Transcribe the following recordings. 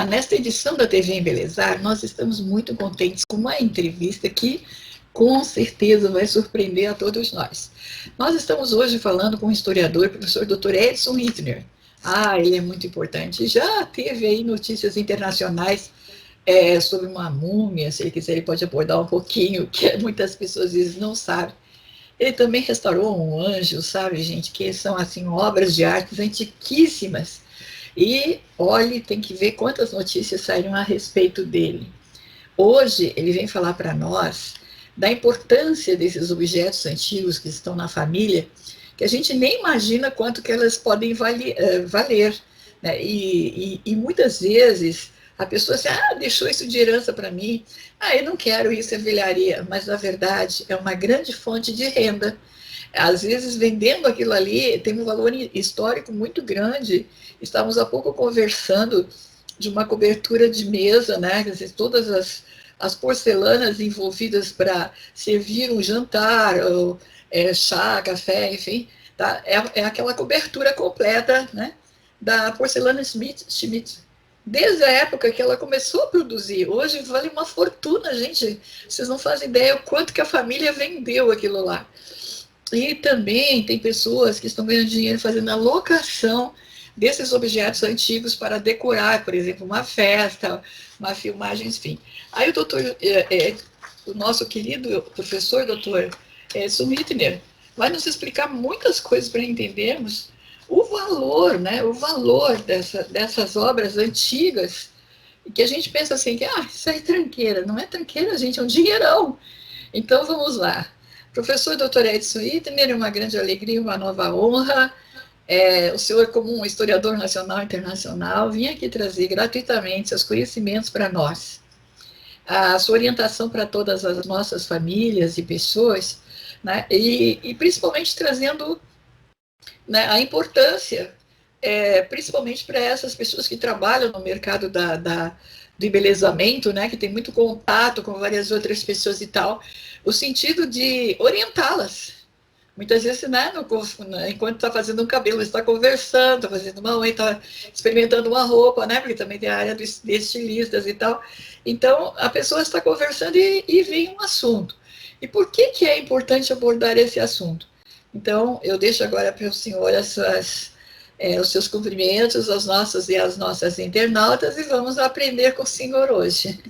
nesta edição da TV Embelezar, nós estamos muito contentes com uma entrevista que com certeza vai surpreender a todos nós. Nós estamos hoje falando com o historiador, professor Dr. Edson Hittner. Ele é muito importante. Já teve aí notícias internacionais sobre uma múmia, se ele quiser ele pode abordar um pouquinho, que muitas pessoas às vezes não sabem. Ele também restaurou um anjo, sabe, gente, que são assim obras de arte antiquíssimas. E, olhe, tem que ver quantas notícias saíram a respeito dele. Hoje, ele vem falar para nós da importância desses objetos antigos que estão na família, que a gente nem imagina quanto que elas podem valer. Né? E muitas vezes a pessoa assim, deixou isso de herança para mim, eu não quero isso, é velharia, mas na verdade é uma grande fonte de renda. Às vezes, vendendo aquilo ali, tem um valor histórico muito grande. Estávamos há pouco conversando de uma cobertura de mesa, né? Quer dizer, todas as porcelanas envolvidas para servir um jantar, ou, chá, café, enfim, tá? É aquela cobertura completa, né? Da porcelana Schmidt. Desde a época que ela começou a produzir. Hoje vale uma fortuna, gente. Vocês não fazem ideia o quanto que a família vendeu aquilo lá. E também tem pessoas que estão ganhando dinheiro fazendo a locação desses objetos antigos para decorar, por exemplo, uma festa, uma filmagem, enfim. Aí o nosso querido professor, doutor Edson Hittner, vai nos explicar muitas coisas para entendermos o valor, né, o valor dessas obras antigas, que a gente pensa assim, que isso aí é tranqueira. Não é tranqueira, gente, é um dinheirão. Então, vamos lá. Professor Dr. Edson Hittner, é uma grande alegria, uma nova honra. O senhor, como um historiador nacional e internacional, vinha aqui trazer gratuitamente seus conhecimentos para nós. A sua orientação para todas as nossas famílias e pessoas, né? E principalmente trazendo, né, a importância, principalmente para essas pessoas que trabalham no mercado do embelezamento, né, que tem muito contato com várias outras pessoas e tal, o sentido de orientá-las. Muitas vezes, né, enquanto está fazendo um cabelo, está conversando, está fazendo uma unha, está experimentando uma roupa, né, porque também tem a área de estilistas e tal. Então, a pessoa está conversando e vem um assunto. E por que é importante abordar esse assunto? Então, eu deixo agora para o senhor os seus cumprimentos aos nossos e às nossas internautas e vamos aprender com o senhor hoje.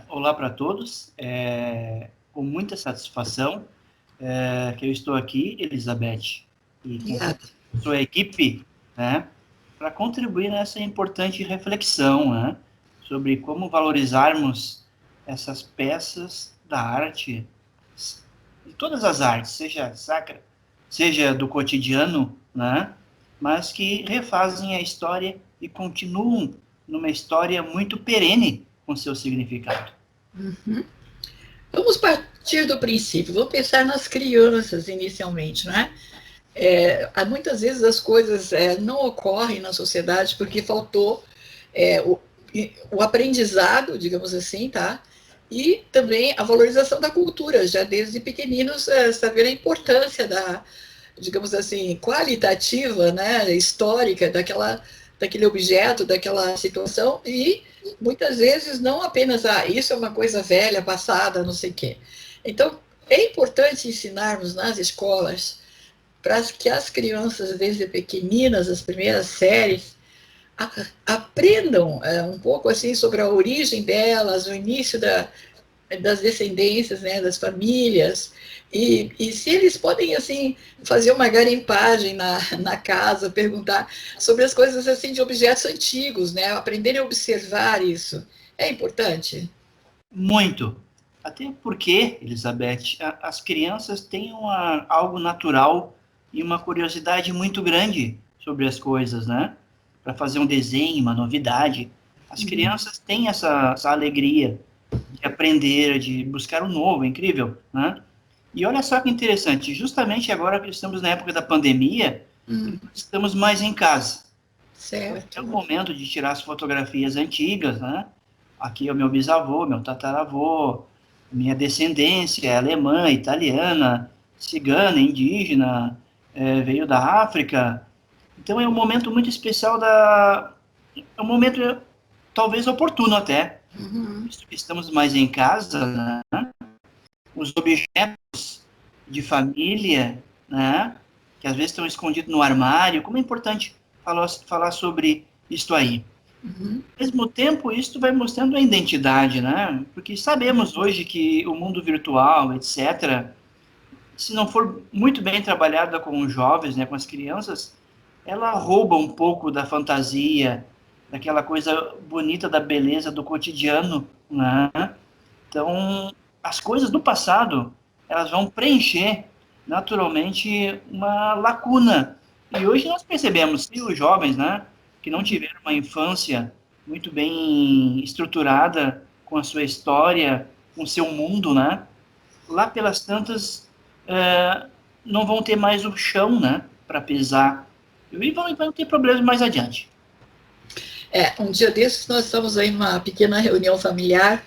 Olá para todos, com muita satisfação que eu estou aqui, Elizabeth, e com sua equipe, né, para contribuir nessa importante reflexão, né, sobre como valorizarmos essas peças da arte, de todas as artes, seja sacra, seja do cotidiano, né, mas que refazem a história e continuam numa história muito perene com seu significado. Uhum. Vamos partir do princípio, vamos pensar nas crianças inicialmente, né? Muitas vezes as coisas não ocorrem na sociedade porque faltou o aprendizado, digamos assim, tá? E também a valorização da cultura, já desde pequeninos, saber a importância digamos assim, qualitativa, né, histórica daquele objeto, daquela situação, e muitas vezes não apenas, isso é uma coisa velha, passada, não sei o quê. Então, é importante ensinarmos nas escolas para que as crianças, desde pequeninas, as primeiras séries, aprendam um pouco assim sobre a origem delas, o início das descendências, né, das famílias, e se eles podem assim fazer uma garimpagem na casa, perguntar sobre as coisas assim de objetos antigos, né, aprenderem a observar isso, é importante. Muito. Até porque, Elizabeth, as crianças têm algo natural e uma curiosidade muito grande sobre as coisas, né? Para fazer um desenho, uma novidade. As crianças têm essa alegria de aprender, de buscar o novo, é incrível, né? E olha só que interessante, justamente agora que estamos na época da pandemia, estamos mais em casa. Certo. É o momento de tirar as fotografias antigas, né? Aqui é o meu bisavô, meu tataravô, minha descendência é alemã, italiana, cigana, indígena, veio da África. Então é um momento muito especial é um momento talvez oportuno até. Uhum. Estamos mais em casa, né? Os objetos de família, né? Que às vezes estão escondidos no armário. Como é importante falar sobre isso aí. Uhum. Ao mesmo tempo, isso vai mostrando a identidade, né? Porque sabemos hoje que o mundo virtual, etc., se não for muito bem trabalhada com os jovens, né, com as crianças, ela rouba um pouco da fantasia, daquela coisa bonita da beleza do cotidiano, né? Então, as coisas do passado, elas vão preencher naturalmente uma lacuna. E hoje nós percebemos que os jovens, né, que não tiveram uma infância muito bem estruturada com a sua história, com o seu mundo, né, lá pelas tantas não vão ter mais o chão, né, para pisar. E vão ter problemas mais adiante. Um dia desses nós estávamos aí numa pequena reunião familiar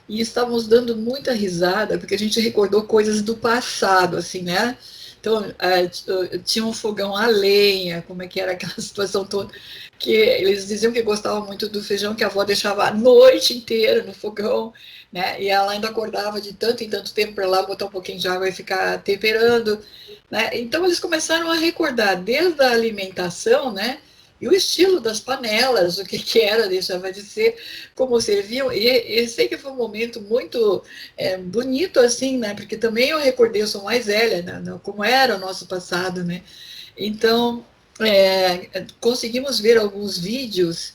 e estávamos dando muita risada, porque a gente recordou coisas do passado, assim, né? Então, tinha um fogão a lenha, como é que era aquela situação toda, que eles diziam que gostavam muito do feijão que a avó deixava a noite inteira no fogão, né? E ela ainda acordava de tanto em tanto tempo para lá botar um pouquinho de água e ficar temperando, né? Então, eles começaram a recordar desde a alimentação, né? E o estilo das panelas, o que era, deixava de ser, como serviam, e sei que foi um momento muito bonito, assim, né, porque também eu recordei, eu sou mais velha, né, como era o nosso passado, né, então, conseguimos ver alguns vídeos,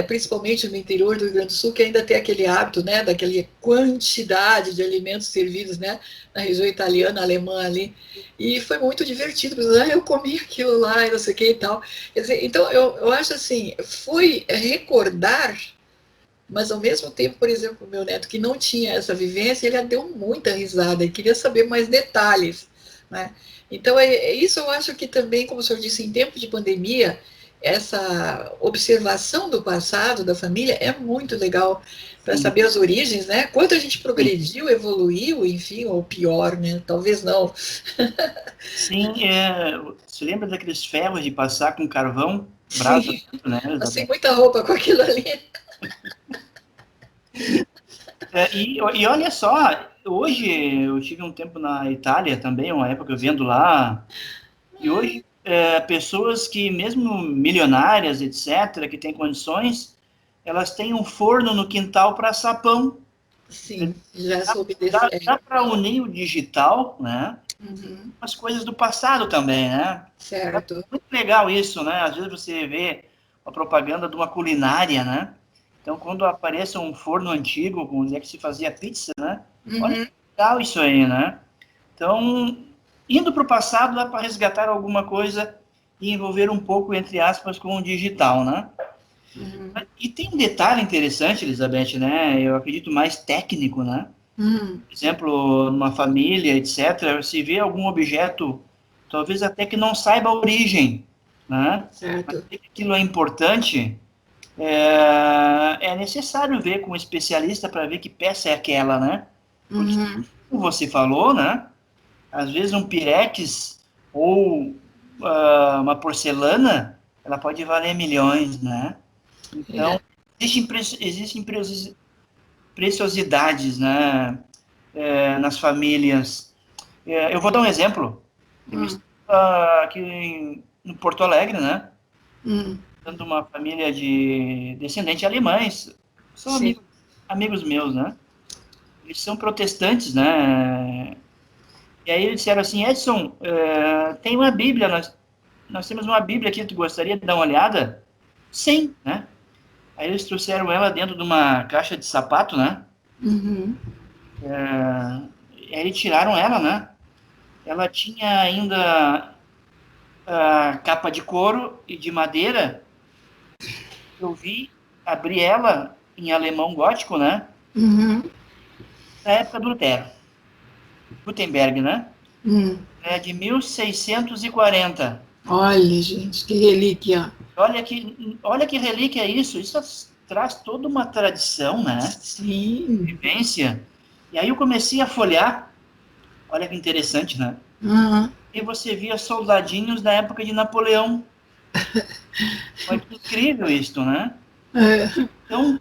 principalmente no interior do Rio Grande do Sul, que ainda tem aquele hábito, né, daquela quantidade de alimentos servidos, né, na região italiana, alemã ali, e foi muito divertido, porque eu comi aquilo lá e não sei o que e tal. Quer dizer, então, eu acho assim, foi recordar, mas ao mesmo tempo, por exemplo, o meu neto que não tinha essa vivência, ele deu muita risada e queria saber mais detalhes, né? Então, isso eu acho que também, como o senhor disse, em tempo de pandemia, essa observação do passado da família é muito legal para Sim, saber as origens, né? Quanto a gente sim. progrediu, evoluiu, enfim, ou pior, né? Talvez não. Sim, você lembra daqueles ferros de passar com carvão, brasa, Sim, né, passei Elizabeth? muita roupa com aquilo ali. E olha só, hoje eu tive um tempo na Itália também, uma época vendo lá, e hoje pessoas que mesmo milionárias, etc., que têm condições, elas têm um forno no quintal para assar pão. Sim, já Dá, soube desse. dá para unir o digital, né? Uhum, As coisas do passado também, né? É certo. muito legal isso, né? Às vezes você vê a propaganda de uma culinária, né? Então, quando aparece um forno antigo, onde é que se fazia pizza, né? Olha que Uhum, legal isso aí, né? Então, indo para o passado, dá para resgatar alguma coisa e envolver um pouco, entre aspas, com o digital, né? uhum, E tem um detalhe interessante, Elizabeth, né? Eu acredito mais técnico, né? uhum, Por exemplo, numa família, etc., se vê algum objeto, talvez até que não saiba a origem, né? Mas certo. se aquilo é importante, é necessário ver com um especialista para ver que peça é aquela, né? Porque, Uhum, como você falou, né? Às vezes um pirex ou uma porcelana, ela pode valer milhões, né? é. Então, existem preciosidades, né? Nas famílias. Eu vou dar um exemplo. Eu Uhum, estava aqui em Porto Alegre, né? uhum, Tendo uma família de descendentes alemães. São sim. amigos meus, né? Eles são protestantes, né? E aí eles disseram assim, Edson, tem uma Bíblia, nós temos uma Bíblia aqui, tu gostaria de dar uma olhada? Sim, né? Aí eles trouxeram ela dentro de uma caixa de sapato, né? Uhum, E aí tiraram ela, né? Ela tinha ainda a capa de couro e de madeira. Eu vi, abri ela em alemão gótico, né? uhum, Da época do Lutero, Gutenberg, né? uhum. É de 1640. Olha, gente, que relíquia. Olha que relíquia é isso. Isso traz toda uma tradição, né? Sim. Vivência. E aí eu comecei a folhear. Olha que interessante, né? Uhum. E você via soldadinhos da época de Napoleão. Olha que incrível isso, né? Então,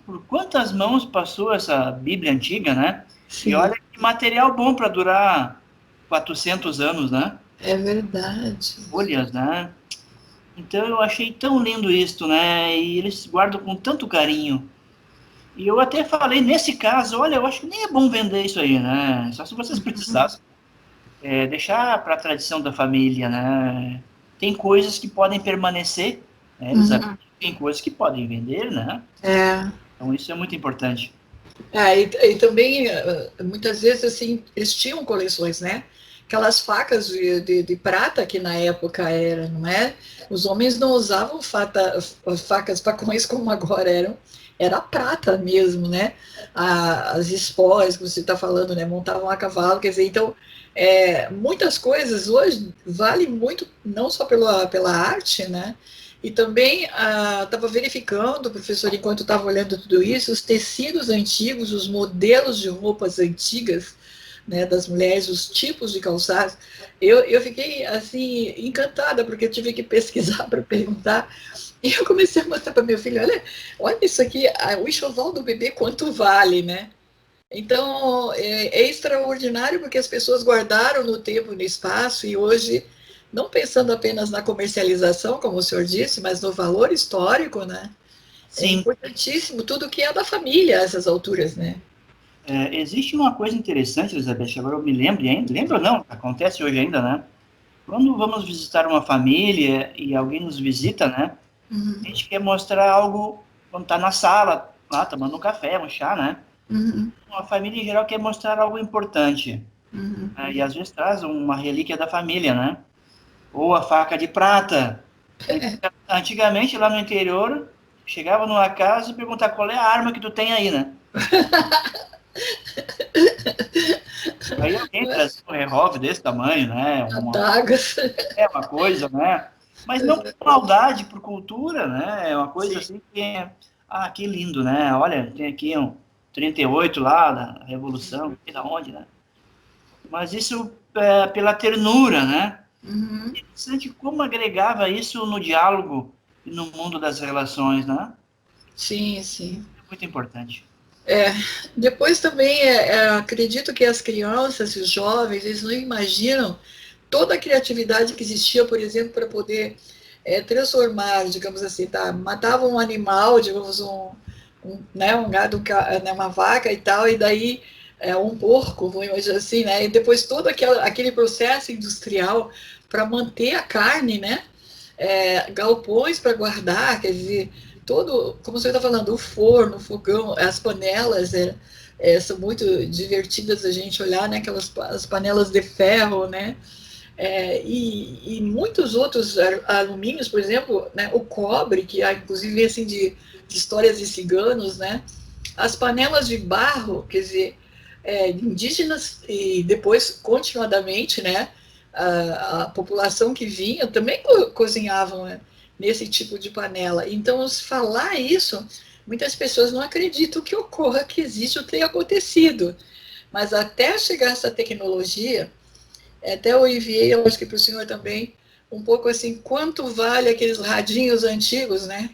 por quantas mãos passou essa Bíblia antiga, né? Sim. E olha que material bom para durar 400 anos, né? É verdade. Folhas, né? Então, eu achei tão lindo isto, né? E eles guardam com tanto carinho. E eu até falei, nesse caso, olha, eu acho que nem é bom vender isso aí, né? Só se vocês precisassem. Deixar para a tradição da família, né? Tem coisas que podem permanecer, né, Elizabeth? Tem coisas que podem vender, né? Então, isso é muito importante. E também, muitas vezes, assim, eles tinham coleções, né? Aquelas facas de prata que na época era, não é? Os homens não usavam facas, facões como agora eram, era prata mesmo, né? As espós que você está falando, né? Montavam a cavalo, quer dizer, então, muitas coisas hoje valem muito, não só pela arte, né? E também estava verificando, professor, enquanto estava olhando tudo isso, os tecidos antigos, os modelos de roupas antigas, né, das mulheres, os tipos de calçados. Eu fiquei, assim, encantada, porque eu tive que pesquisar para perguntar. E eu comecei a mostrar para meu filho, olha isso aqui, o enxoval do bebê, quanto vale, né? Então, é extraordinário porque as pessoas guardaram no tempo e no espaço e hoje, não pensando apenas na comercialização, como o senhor disse, mas no valor histórico, né? É Sim. importantíssimo tudo que é da família a essas alturas, né? Existe uma coisa interessante, Elizabeth, agora eu me lembro ainda, lembro não, acontece hoje ainda, né? Quando vamos visitar uma família e alguém nos visita, né? A gente quer mostrar algo quando está na sala, lá tomando um café, um chá, né? A família em geral quer mostrar algo importante. E às vezes traz uma relíquia da família, né? Ou a faca de prata. Antigamente, lá no interior, chegava numa casa e perguntava qual é a arma que tu tem aí, né? Aí alguém trazia um revólver desse tamanho, né? Adagas. Uma coisa, né? Mas não por maldade, por cultura, né? É uma coisa assim que que lindo, né? Olha, tem aqui um 38 lá da Revolução, não sei da onde, né? Mas isso pela ternura, né? Interessante como agregava isso no diálogo e no mundo das relações, né? Sim, sim. É muito importante. Depois também, acredito que as crianças e os jovens, eles não imaginam toda a criatividade que existia, por exemplo, para poder transformar, digamos assim, tá? Matava um animal, digamos, um gado, né, uma vaca e tal, e daí um porco, vamos imaginar assim, né? E depois todo aquele processo industrial para manter a carne, né? Galpões para guardar, quer dizer, todo, como você está falando, o forno, o fogão, as panelas são muito divertidas a gente olhar, né? As panelas de ferro, né? E muitos outros alumínios, por exemplo, né? O cobre, que há inclusive assim de histórias de ciganos, né? As panelas de barro, quer dizer, indígenas e depois continuadamente, né? A população que vinha também cozinhavam, né, nesse tipo de panela. Então, se falar isso, muitas pessoas não acreditam que ocorra, que existe ou tenha acontecido. Mas até chegar essa tecnologia, até eu enviei, eu acho que para o senhor também, um pouco assim, quanto vale aqueles radinhos antigos, né?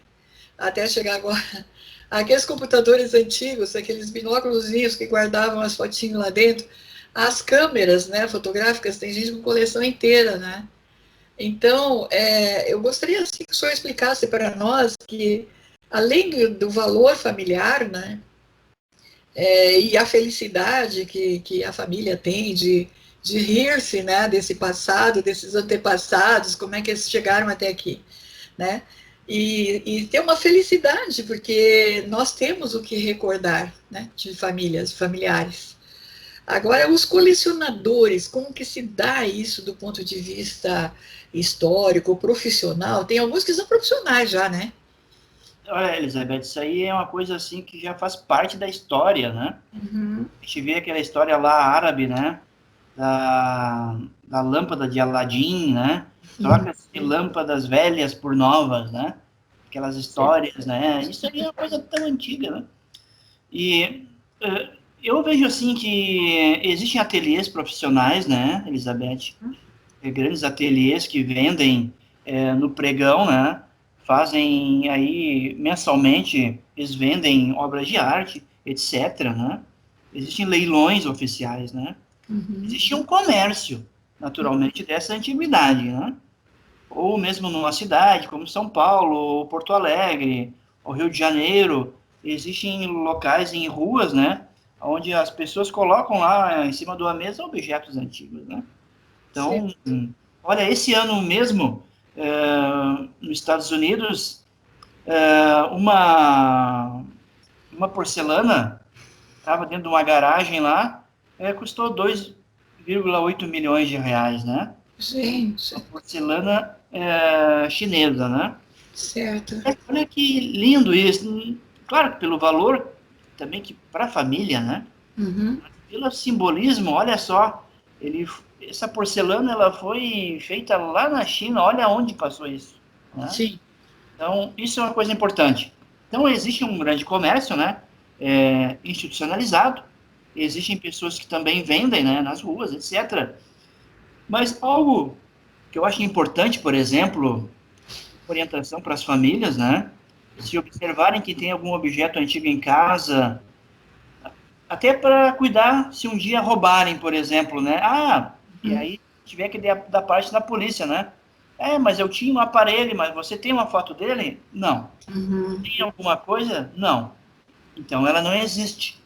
Até chegar agora. Aqueles computadores antigos, aqueles binóculos que guardavam as fotinhas lá dentro, as câmeras, né, fotográficas, tem gente com coleção inteira, né? Então, eu gostaria assim, que o senhor explicasse para nós que, além do valor familiar, né, e a felicidade que a família tem de rir-se, né, desse passado, desses antepassados, como é que eles chegaram até aqui, né? E ter uma felicidade, porque nós temos o que recordar, né, de famílias, familiares. Agora, os colecionadores, como que se dá isso do ponto de vista histórico, profissional? Tem alguns que são profissionais já, né? Olha, Elizabeth, isso aí é uma coisa assim que já faz parte da história, né? A gente vê aquela história lá árabe, né? Da lâmpada de Aladim, né? Troca-se lâmpadas velhas por novas, né? Aquelas histórias, né? Isso aí é uma coisa tão antiga, né? E eu vejo assim que existem ateliês profissionais, né, Elizabeth? Grandes ateliês que vendem no pregão, né? fazem aí, mensalmente, eles vendem obras de arte, etc., né? Existem leilões oficiais, né? Existe um comércio, naturalmente, dessa antiguidade, né? Ou mesmo numa cidade como São Paulo, ou Porto Alegre, ou Rio de Janeiro, existem locais em ruas, né? Onde as pessoas colocam lá em cima de uma mesa objetos antigos, né? Então, olha, esse ano mesmo, nos Estados Unidos, uma porcelana estava dentro de uma garagem lá, custou 2,8 milhões de reais, né? Gente. Uma porcelana chinesa, né? Certo. Olha que lindo isso. Claro que pelo valor também que para a família, né? Pelo simbolismo, olha só, essa porcelana ela foi feita lá na China, olha onde passou isso, né? Sim. Então, isso é uma coisa importante. Então, existe um grande comércio, né, institucionalizado, existem pessoas que também vendem, né, nas ruas, etc. Mas algo que eu acho importante, por exemplo, orientação para as famílias, né, se observarem que tem algum objeto antigo em casa, até para cuidar se um dia roubarem, por exemplo, né, e aí tiver que dar parte da polícia, né, mas eu tinha um aparelho, mas você tem uma foto dele? Não. Tem alguma coisa? Não. Então, ela não existe.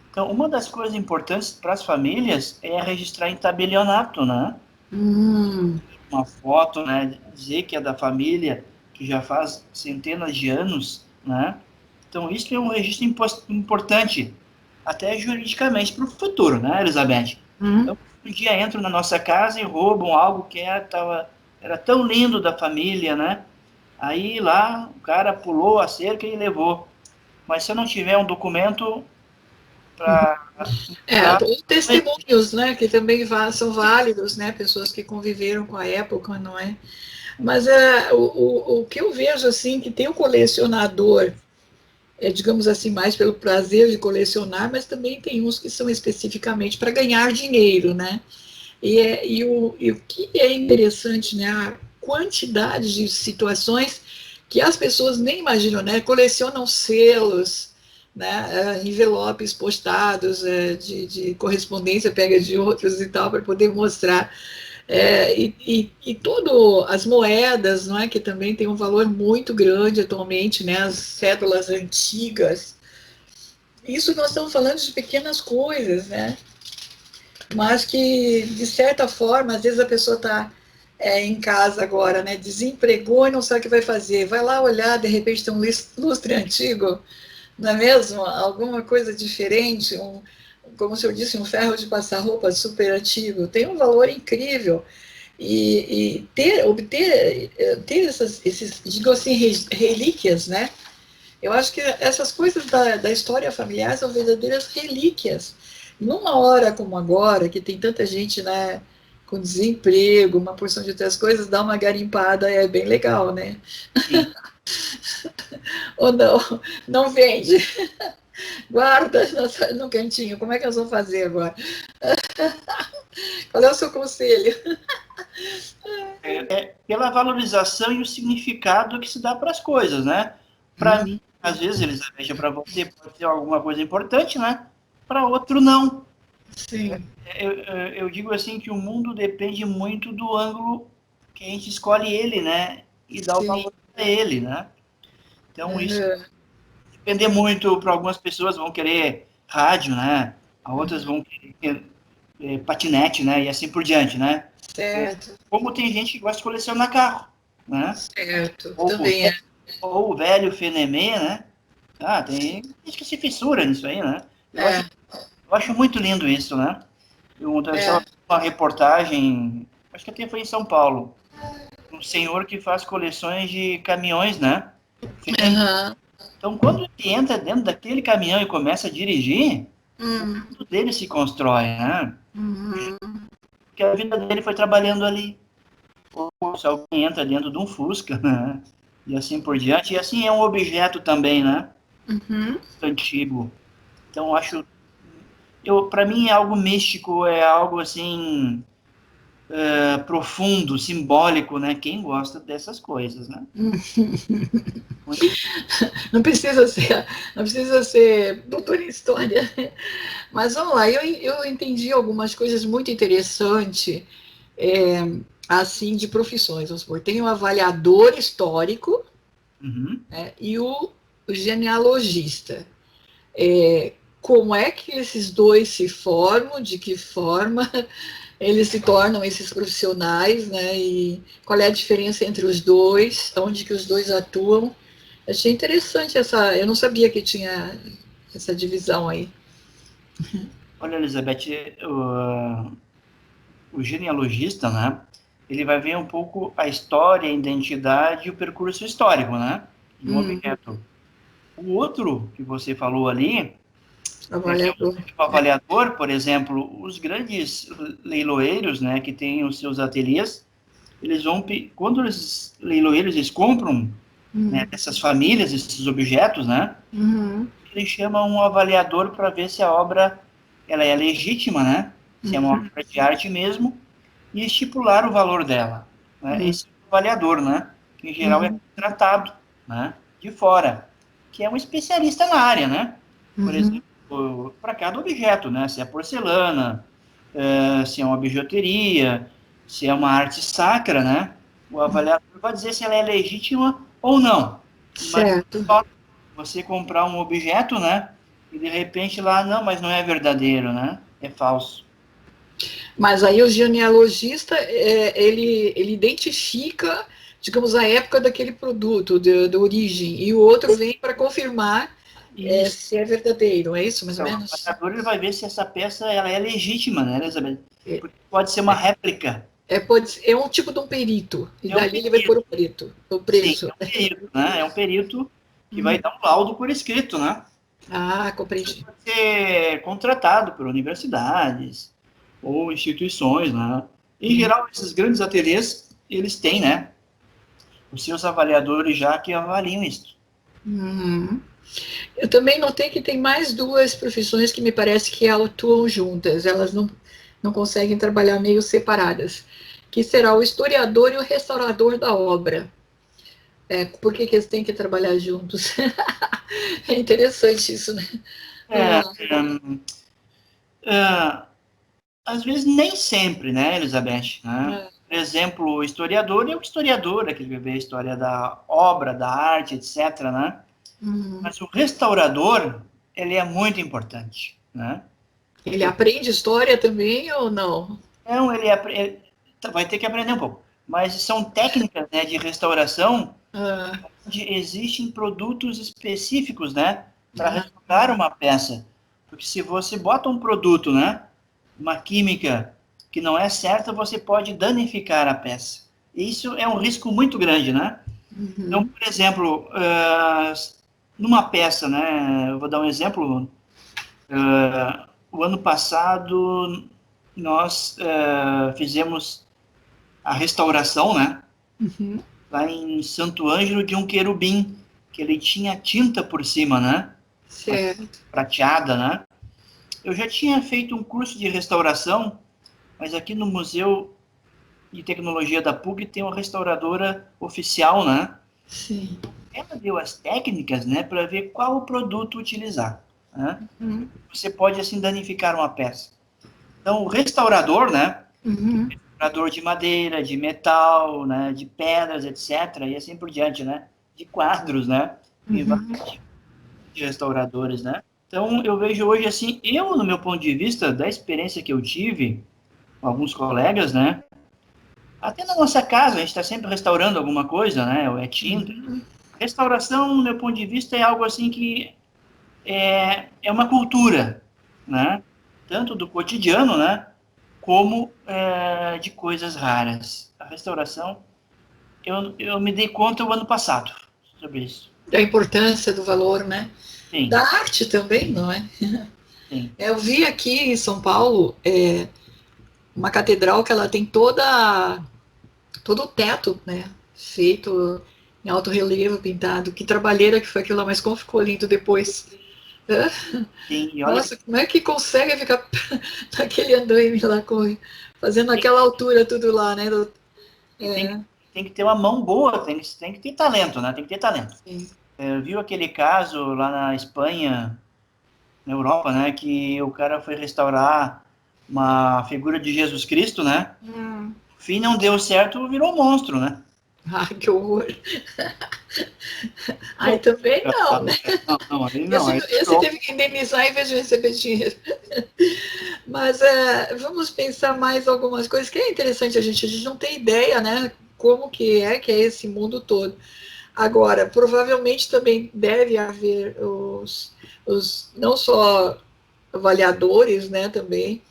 Então, uma das coisas importantes para as famílias é registrar em tabelionato, né? Uma foto, né? Dizer que é da família, que já faz centenas de anos, né? Então, isso é um registro importante, até juridicamente para o futuro, né, Elizabeth? Então, um dia entram na nossa casa e roubam algo que era tão lindo da família, né? Aí lá o cara pulou a cerca e levou. Mas se eu não tiver um documento para Ou testemunhos, né, que também são válidos, né, pessoas que conviveram com a época, não é? Mas o que eu vejo, assim, que tem o colecionador, digamos assim, mais pelo prazer de colecionar, mas também tem uns que são especificamente para ganhar dinheiro, né? E o que é interessante, né, a quantidade de situações que as pessoas nem imaginam, né? Colecionam selos, né, envelopes postados de correspondência, pega de outros e tal, para poder mostrar. E tudo, as moedas, não é, que também tem um valor muito grande atualmente, né, as cédulas antigas. Isso nós estamos falando de pequenas coisas, né? Mas que, de certa forma, às vezes a pessoa está em casa agora, né, desempregou e não sabe o que vai fazer. Vai lá olhar, de repente tem um lustre antigo, não é mesmo? Alguma coisa diferente, como o senhor disse, um ferro de passar roupa super antigo, tem um valor incrível. E ter esses, digo assim, relíquias, né? Eu acho que essas coisas da história familiar são verdadeiras relíquias. Numa hora como agora, que tem tanta gente, né, com desemprego, uma porção de outras coisas, dar uma garimpada é bem legal, né? Sim. Ou não, não vende. Guarda no cantinho. Como é que eu vou fazer agora? Qual é o seu conselho? Pela valorização e o significado que se dá para as coisas, né? Para mim, às vezes, Elizabeth, para você pode ser alguma coisa importante, né? Para outro, não. Sim. Eu digo assim que o mundo depende muito do ângulo que a gente escolhe ele, né? E dá o valor para ele, né? Então, isso depender muito, para algumas pessoas vão querer rádio, né? A outras vão querer patinete, né? E assim por diante, né? Certo. Como tem gente que gosta de colecionar carro, né? Certo. Ou, Também é. ou o velho Fenemê, né? Tem gente que se fissura nisso aí, né? Eu acho muito lindo isso, né? Eu estava uma reportagem, acho que até foi em São Paulo, um senhor que faz coleções de caminhões, né? Então, quando ele entra dentro daquele caminhão e começa a dirigir, tudo dele se constrói, né? Porque a vida dele foi trabalhando ali. Ou se alguém entra dentro de um Fusca, né? E assim por diante. E assim é um objeto também, né? Antigo. Então, acho... para mim é algo místico, é algo assim... profundo, simbólico, né? Quem gosta dessas coisas, né? Não precisa ser doutor em história. Mas vamos lá, eu entendi algumas coisas muito interessantes, assim, de profissões. Vamos supor, tem o avaliador histórico, Uhum. né, e o genealogista. Como é que esses dois se formam, de que forma eles se tornam esses profissionais, né? E qual é a diferença entre os dois, onde que os dois atuam? Achei interessante essa. Eu não sabia que tinha essa divisão aí. Olha, Elizabeth, o genealogista, né? Ele vai ver um pouco a história, a identidade e o percurso histórico, né? De um objeto. O outro que você falou ali, que é Avaliador. o avaliador, por exemplo, os grandes leiloeiros, né, que têm os seus ateliês, eles vão, quando os leiloeiros eles compram, né, essas famílias, esses objetos, né, eles chamam um avaliador para ver se a obra ela é legítima, né, se é uma obra de arte mesmo, e estipular o valor dela. Né? Esse é o avaliador, né, que em geral é contratado, né, de fora, que é um especialista na área, né, por exemplo, para cada objeto, né, se é porcelana, se é uma bijuteria, se é uma arte sacra, né, o avaliador vai dizer se ela é legítima ou não. Certo. Mas você comprar um objeto, né, e de repente lá, não, mas não é verdadeiro, né, é falso. Mas aí o genealogista, ele identifica, digamos, a época daquele produto, da origem, e o outro vem para confirmar se é verdadeiro, é isso, mais ou Então, o menos? avaliador ele vai ver se essa peça ela é legítima, né, Elizabeth? Porque pode ser uma réplica. É um tipo de um perito, e É um dali ele vai perito. pôr o perito, o Sim, preço. é um perito, né? É um perito que vai dar um laudo por escrito, né? Ah, Isso compreendi. pode ser contratado por universidades ou instituições, né? Em geral, esses grandes ateliês, eles têm, né, os seus avaliadores já que avaliam isso. Eu também notei que tem mais duas profissões que me parece que atuam juntas, elas não conseguem trabalhar meio separadas, que será o historiador e o restaurador da obra. Por que eles têm que trabalhar juntos? É interessante isso, né? É, é, às vezes nem sempre, né, Elizabeth? Né? Por exemplo, o historiador é o historiador, aquele que vê a história da obra, da arte, etc., né? Mas o restaurador, ele é muito importante, né? Ele aprende história também ou não? Então, ele vai ter que aprender um pouco. Mas são técnicas, né, de restauração Ah, onde existem produtos específicos, né, para restaurar uma peça. Porque se você bota um produto, né, uma química que não é certa, você pode danificar a peça. Isso é um risco muito grande, né? Então, por exemplo, numa peça, né, eu vou dar um exemplo, o ano passado nós fizemos a restauração, né, lá em Santo Ângelo de um querubim, que ele tinha tinta por cima, né, certo. prateada, né. Eu já tinha feito um curso de restauração, mas aqui no Museu de Tecnologia da PUC tem uma restauradora oficial, né. Sim. Ela deu as técnicas, né, para ver qual o produto utilizar, né. Você pode, assim, danificar uma peça. Então, o restaurador, né, restaurador de madeira, de metal, né, de pedras, etc., e assim por diante, né, de quadros, né, e vários tipos de restauradores, né. Então, eu vejo hoje, assim, no meu ponto de vista, da experiência que eu tive com alguns colegas, né, até na nossa casa, a gente está sempre restaurando alguma coisa, né, ou é tinta. Restauração, no meu ponto de vista, é algo assim que é uma cultura, né, tanto do cotidiano, né, como de coisas raras. A restauração, eu me dei conta o ano passado sobre isso. Da importância do valor, né? Sim, Da arte também, não é? sim. Eu vi aqui em São Paulo uma catedral que ela tem todo o teto, né? Feito em alto relevo, pintado. Que trabalheira que foi aquilo lá, mas como ficou lindo depois. Sim, e olha, Nossa, como é que consegue ficar ele andou em Milagre, fazendo aquela altura tudo lá, né? Tem que ter uma mão boa, tem que ter talento, né? Tem que ter talento. Viu aquele caso lá na Espanha, na Europa, né? Que o cara foi restaurar uma figura de Jesus Cristo, né? No fim não deu certo, virou um monstro, né? Ai, que horror. Aí também não, né? Não, aí não. Esse teve que indenizar em vez de receber dinheiro. Mas vamos pensar mais algumas coisas que é interessante a gente não tem ideia, né? Como que é esse mundo todo. Agora, provavelmente também deve haver não só avaliadores, né, também,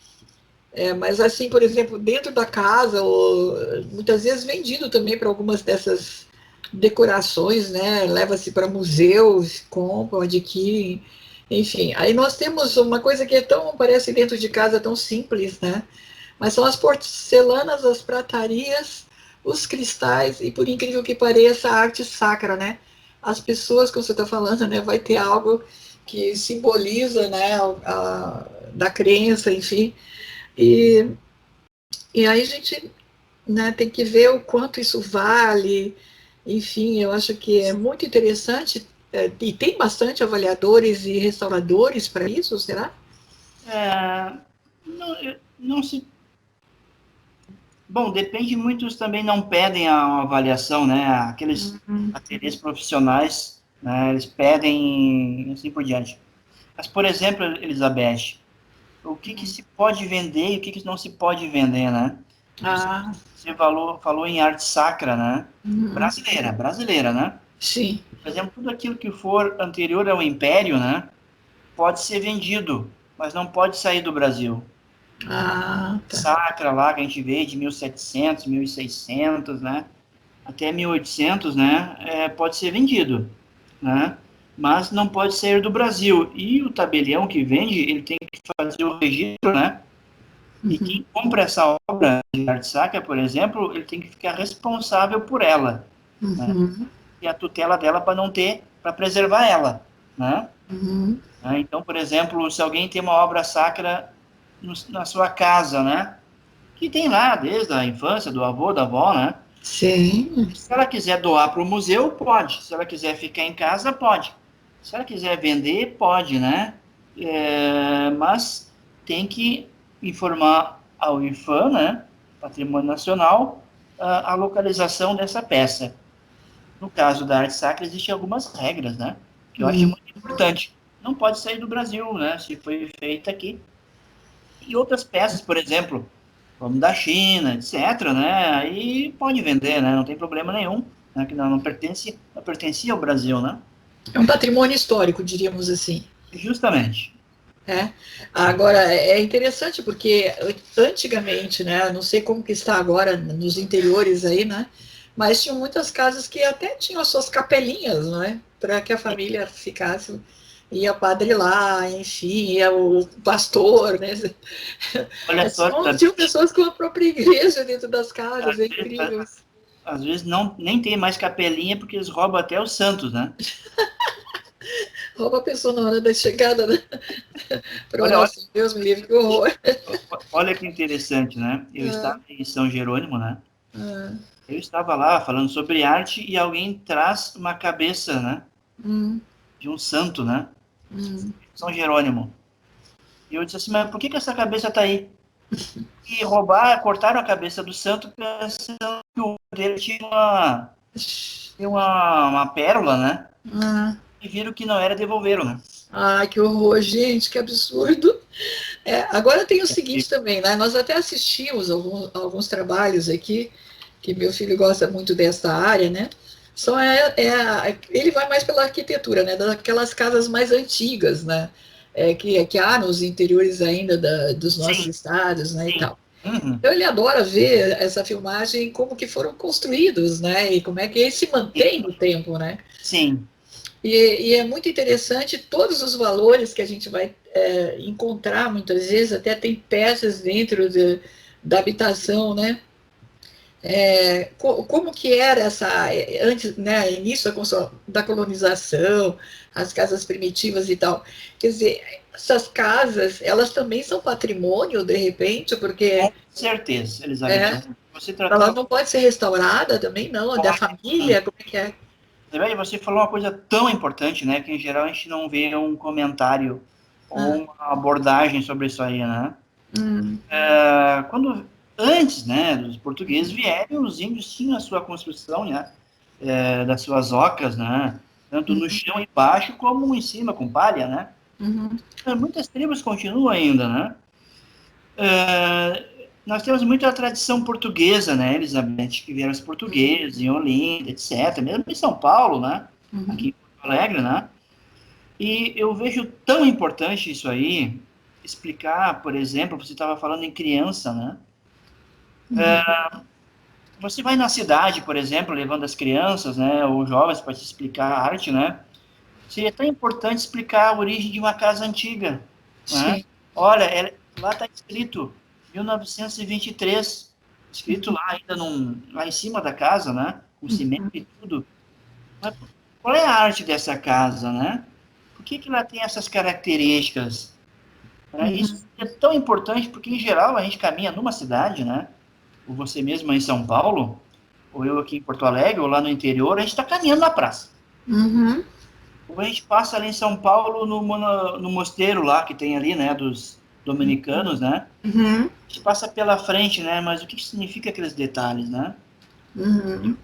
mas assim, por exemplo, dentro da casa, ou muitas vezes vendido também para algumas dessas decorações, né, leva-se para museus, compram, adquirem, enfim. Aí nós temos uma coisa que parece dentro de casa tão simples, né, mas são as porcelanas, as pratarias, os cristais e, por incrível que pareça, a arte sacra, né? As pessoas, como você está falando, né, vai ter algo que simboliza, né, da crença, enfim. E aí a gente, né, tem que ver o quanto isso vale. Enfim, eu acho que é muito interessante, e tem bastante avaliadores e restauradores para isso, será? Não se... Bom, depende, muitos também não pedem a avaliação, né? Aqueles ateliês profissionais, né, eles pedem assim por diante. Mas, por exemplo, Elizabeth, o que se pode vender e o que não se pode vender, né? Você falou em arte sacra, né? Brasileira, né? Sim. Por exemplo, tudo aquilo que for anterior ao Império, né? Pode ser vendido, mas não pode sair do Brasil. Tá. Sacra lá, que a gente vê de 1700, 1600, né? Até 1800, né? Pode ser vendido, né? Mas não pode sair do Brasil. E o tabelião que vende, ele tem que fazer o registro, né? E quem compra essa obra de arte sacra, por exemplo, ele tem que ficar responsável por ela, né? E a tutela dela para preservar ela, né? Então, por exemplo, se alguém tem uma obra sacra na sua casa, né? Que tem lá desde a infância, do avô, da avó, né? Sim. Se ela quiser doar para o museu, pode. Se ela quiser ficar em casa, pode. Se ela quiser vender, pode, né? Mas tem que informar ao IFAM, né? Patrimônio Nacional, a localização dessa peça. No caso da arte sacra, existem algumas regras, né? Que eu acho muito importante. Não pode sair do Brasil, né? Se foi feita aqui. E outras peças, por exemplo, como da China, etc., né? Aí pode vender, né? Não tem problema nenhum, né? Que não pertencia ao Brasil, né? É um patrimônio histórico, diríamos assim. Justamente. Agora, é interessante porque antigamente, né? Não sei como que está agora nos interiores aí, né? Mas tinham muitas casas que até tinham as suas capelinhas, não é? Para que a família ficasse, ia padre lá, enfim, ia o pastor, né? Olha só, Tinham pessoas com a própria igreja dentro das casas, é incrível. Às vezes nem tem mais capelinha porque eles roubam até os santos, né? Rouba a pessoa na hora da chegada, né? Para orar assim, Deus me livre, que horror. Olha que interessante, né? Eu estava em São Jerônimo, né? Eu estava lá falando sobre arte e alguém traz uma cabeça, né? De um santo, né? São Jerônimo. E eu disse assim, mas por que essa cabeça está aí? E cortaram a cabeça do santo pensando que o dele tinha uma pérola, né? E viram que não era, devolveram, né? Que horror, gente, que absurdo. Agora tem o seguinte também, né? Nós até assistimos alguns trabalhos aqui, que meu filho gosta muito dessa área, né? Ele vai mais pela arquitetura, né? Daquelas casas mais antigas, né? Que há nos interiores ainda dos nossos estados, né? E tal. Então ele adora ver essa filmagem, como que foram construídos, né? E como é que eles se mantêm no tempo, né? Sim. E é muito interessante todos os valores que a gente vai encontrar muitas vezes, até tem peças dentro da habitação, né? Como que era antes, né, início da colonização, as casas primitivas e tal. Quer dizer, essas casas, elas também são patrimônio, de repente, porque Com certeza, Elizabeth. é, Você ela tratou. não pode ser restaurada também, não, é da família, como é que é? Você falou uma coisa tão importante, né? Que em geral a gente não vê um comentário Ah, ou uma abordagem sobre isso aí, né? hum, Quando antes, né, dos portugueses vierem, os índios tinham a sua construção, né? Das suas ocas, né? Tanto no uhum, chão embaixo como em cima com palha, né? uhum, Muitas tribos continuam ainda, né? Nós temos muita tradição portuguesa, né, Elizabeth, que vieram os portugueses em Olinda, etc. Mesmo em São Paulo, né? Aqui uhum, em Porto Alegre, né? E eu vejo tão importante isso aí, explicar, por exemplo, você estava falando em criança, né? uhum, Você vai na cidade, por exemplo, levando as crianças, né, ou jovens para te explicar a arte, né? Seria tão importante explicar a origem de uma casa antiga, né? sim, Olha, lá está escrito 1923, escrito lá ainda lá em cima da casa, né? Com cimento uhum, e tudo. Mas qual é a arte dessa casa, né? Por que ela tem essas características? Né? Isso uhum, é tão importante porque, em geral, a gente caminha numa cidade, né? Ou você mesmo em São Paulo, ou eu aqui em Porto Alegre, ou lá no interior, a gente está caminhando na praça. uhum, Ou a gente passa ali em São Paulo, no mosteiro lá que tem ali, né, dos dominicanos, né? uhum, A gente passa pela frente, né? Mas o que significa aqueles detalhes, né? uhum,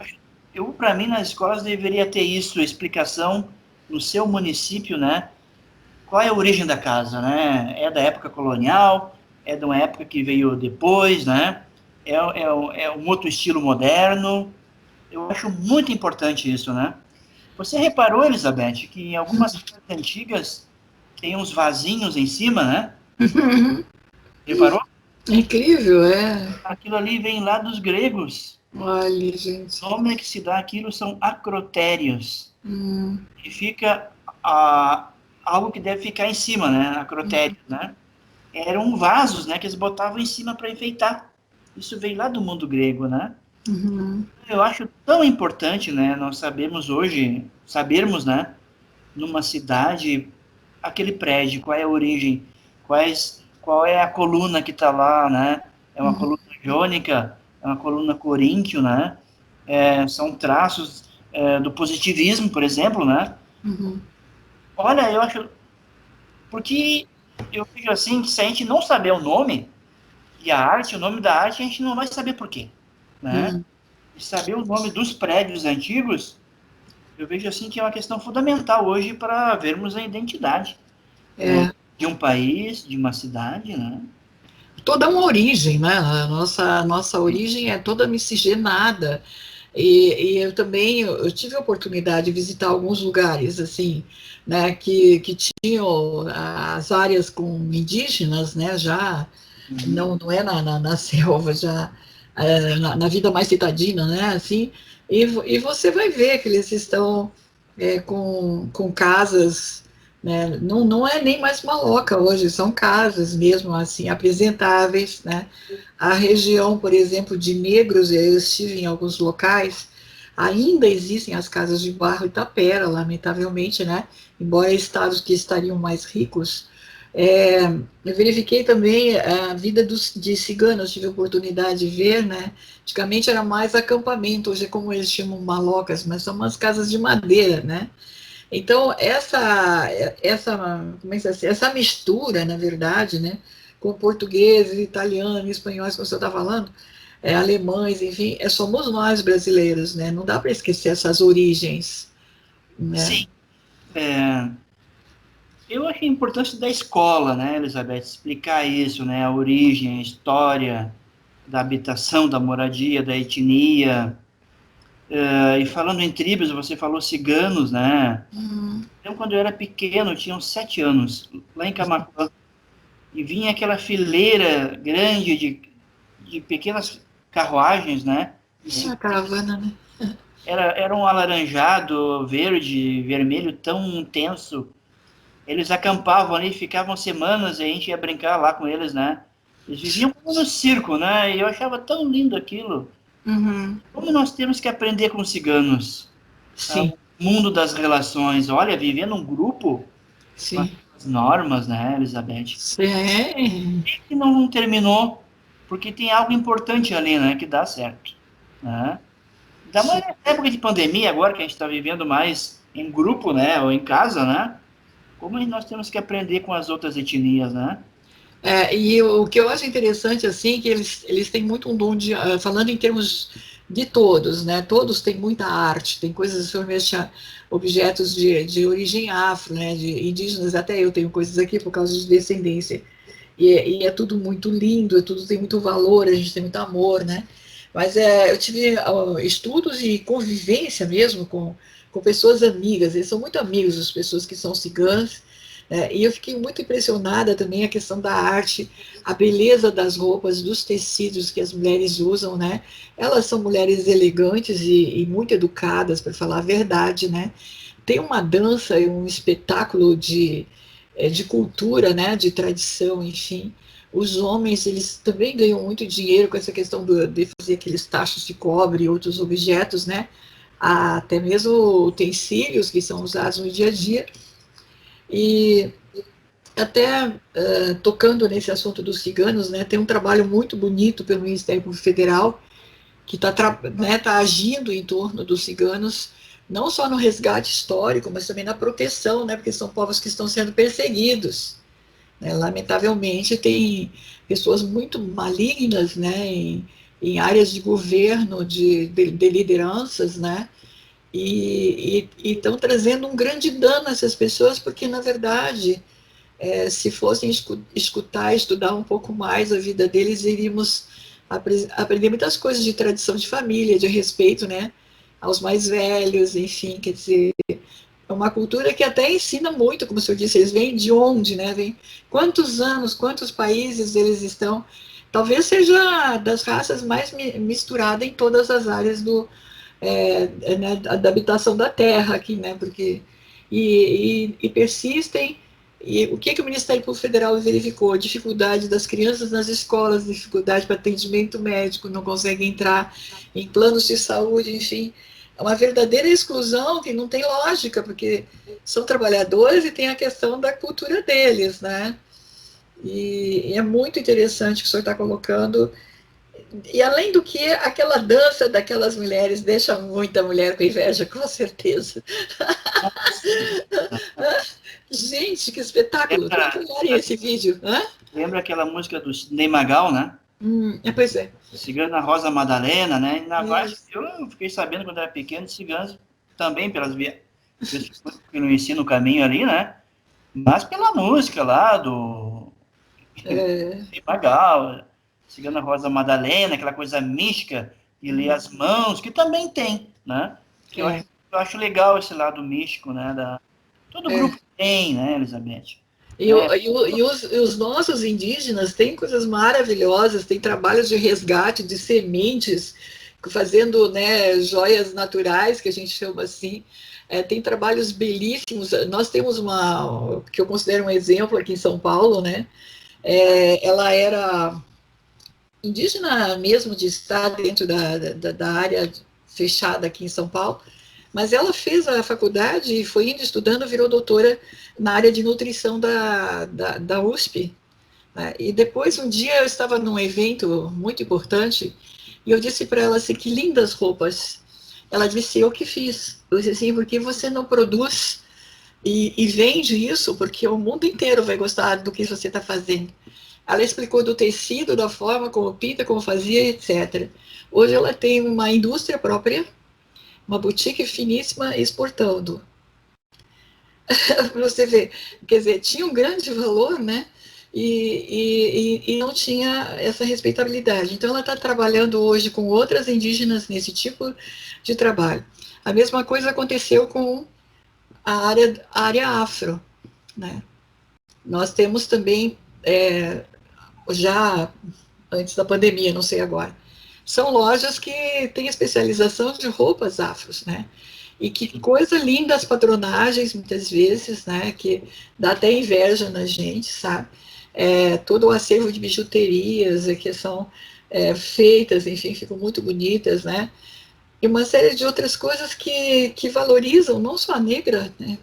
Para mim, nas escolas deveria ter isso, explicação no seu município, né? Qual é a origem da casa, né? É da época colonial? É de uma época que veio depois, né? É um outro estilo moderno? Eu acho muito importante isso, né? Você reparou, Elizabeth, que em algumas casas antigas tem uns vasinhos em cima, né? uhum. Reparou? Incrível, é. Aquilo ali vem lá dos gregos. Olha, O gente. nome que se dá aquilo são acrotérios. Hum, E fica a, algo que deve ficar em cima, né? Acrotérios, né? Eram vasos, né? Que eles botavam em cima para enfeitar. Isso veio lá do mundo grego, né? uhum, Eu acho tão importante, né? Nós sabemos hoje, sabermos, né? Numa cidade, aquele prédio, qual é a origem, qual é a coluna que está lá, né? É uma uhum, coluna jônica, é uma coluna coríntio, né? São traços do positivismo, por exemplo, né? uhum. Olha, eu acho, porque eu vejo assim, que se a gente não saber o nome e a arte, o nome da arte, a gente não vai saber por quê, né? Hum. E saber o nome dos prédios antigos, eu vejo assim que é uma questão fundamental hoje para vermos a identidade É, de um país, de uma cidade, né? toda uma origem, né? A nossa origem é toda miscigenada. E eu também eu tive a oportunidade de visitar alguns lugares assim, né, que tinham as áreas com indígenas, né, já Uhum. não é na selva, já na vida mais citadina, né, assim, e você vai ver que eles estão com casas, né, não é nem mais maloca hoje, são casas mesmo, assim, apresentáveis, né, a região, por exemplo, de negros, eu estive em alguns locais, ainda existem as casas de barro e tapera, lamentavelmente, né, embora estados que estariam mais ricos, eu verifiquei também a vida de ciganos, tive a oportunidade de ver, né? Antigamente era mais acampamento, hoje é como eles chamam malocas, mas são umas casas de madeira, né? Então, como é que se diz? Essa mistura, na verdade, né? Com portugueses, italianos, espanhóis, como você está falando, alemães, enfim, somos nós brasileiros, né? Não dá para esquecer essas origens, né? Sim, é, eu achei a importância da escola, né, Elizabeth, explicar isso, né, a origem, a história da habitação, da moradia, da etnia. E falando em tribos, você falou ciganos, né? Hum, Eu, quando eu era pequeno, eu tinha uns 7 anos, lá em Camaquã, e vinha aquela fileira grande de pequenas carruagens, né? De é a caravana, né? era um alaranjado, verde, vermelho tão intenso. Eles acampavam ali, ficavam semanas e a gente ia brincar lá com eles, né? Eles viviam como no circo, né? E eu achava tão lindo aquilo. Uhum. Como nós temos que aprender com os ciganos? Sim. O mundo das relações. Olha, viver num grupo com Sim. as normas, né, Elizabeth? Sim. Que não terminou, porque tem algo importante ali, né, que dá certo, né? Da Sim. época de pandemia, agora que a gente está vivendo mais em grupo, né, ou em casa, né? Como nós temos que aprender com as outras etnias, né? E o que eu acho interessante, assim, que eles têm muito um dom de, falando em termos de todos, né? Todos têm muita arte, tem coisas realmente objetos de origem afro, né? De indígenas, até eu tenho coisas aqui por causa de descendência. E é tudo muito lindo, tudo tem muito valor, a gente tem muito amor, né? Mas eu tive estudos e convivência mesmo com pessoas amigas, eles são muito amigos, as pessoas que são ciganas, e eu fiquei muito impressionada também a questão da arte, a beleza das roupas, dos tecidos que as mulheres usam, né? Elas são mulheres elegantes e muito educadas, para falar a verdade, né? Tem uma dança e um espetáculo de cultura, né? De tradição, enfim. Os homens, eles também ganham muito dinheiro com essa questão de fazer aqueles tachos de cobre e outros objetos, né? Até mesmo utensílios que são usados no dia a dia. E até tocando nesse assunto dos ciganos, né, tem um trabalho muito bonito pelo Ministério Federal que está tá agindo em torno dos ciganos, não só no resgate histórico, mas também na proteção, né, porque são povos que estão sendo perseguidos. Né, lamentavelmente, tem pessoas muito malignas, né, em áreas de governo, de lideranças, né, e estão trazendo um grande dano a essas pessoas, porque, na verdade, se fossem escutar, estudar um pouco mais a vida deles, iríamos aprender muitas coisas de tradição de família, de respeito, né, aos mais velhos, enfim, quer dizer, é uma cultura que até ensina muito, como o senhor disse, eles vêm de onde, né, vêm quantos anos, quantos países eles estão, talvez seja das raças mais misturada em todas as áreas né, da habitação da terra aqui, né, porque e persistem. E o que o Ministério Público Federal verificou? Dificuldade das crianças nas escolas, dificuldade para atendimento médico, não conseguem entrar em planos de saúde, enfim. É uma verdadeira exclusão que não tem lógica, porque são trabalhadores e tem a questão da cultura deles, né? E é muito interessante o que o senhor está colocando. E além do que, aquela dança daquelas mulheres deixa muita mulher com inveja, com certeza. Gente, que espetáculo! Tem que Lembra, olharem esse vídeo. Hã? lembra aquela música do Ney Magal, né? Pois é. Cigana Rosa Madalena, né? E na Vaz, Isso. eu fiquei sabendo quando era pequeno, ciganos também pelas pessoas que não ensinam o caminho ali, né? Mas pela música lá do É, Ney Magal, Cigana Rosa Madalena, aquela coisa mística, e ler as mãos, que também tem, né? Que é, eu acho legal esse lado místico, né? Todo é. grupo tem, né, Elizabeth? E os nossos indígenas têm coisas maravilhosas, tem trabalhos de resgate de sementes, fazendo, né, joias naturais, que a gente chama assim. Tem trabalhos belíssimos. Nós temos uma, que eu considero um exemplo aqui em São Paulo, né? Ela era indígena mesmo, de estar dentro da área fechada aqui em São Paulo, mas ela fez a faculdade e foi indo estudando, virou doutora na área de nutrição da USP. Né? E depois, um dia, eu estava num evento muito importante e eu disse para ela assim: que lindas roupas. Ela disse: eu que fiz. Eu disse assim: por que você não produz e vende isso? Porque o mundo inteiro vai gostar do que você está fazendo. Ela explicou do tecido, da forma como pinta, como fazia, etc. Hoje ela tem uma indústria própria, uma boutique finíssima exportando. Para você ver, quer dizer, tinha um grande valor, né? E não tinha essa respeitabilidade. Então, ela está trabalhando hoje com outras indígenas nesse tipo de trabalho. A mesma coisa aconteceu com a área afro, né? Nós temos também, já antes da pandemia, não sei agora, são lojas que têm especialização de roupas afros, né? E que coisa linda as patronagens, muitas vezes, né? Que dá até inveja na gente, sabe? todo o acervo de bijuterias que são feitas, enfim, ficam muito bonitas, né? E uma série de outras coisas que valorizam não só a negra, né?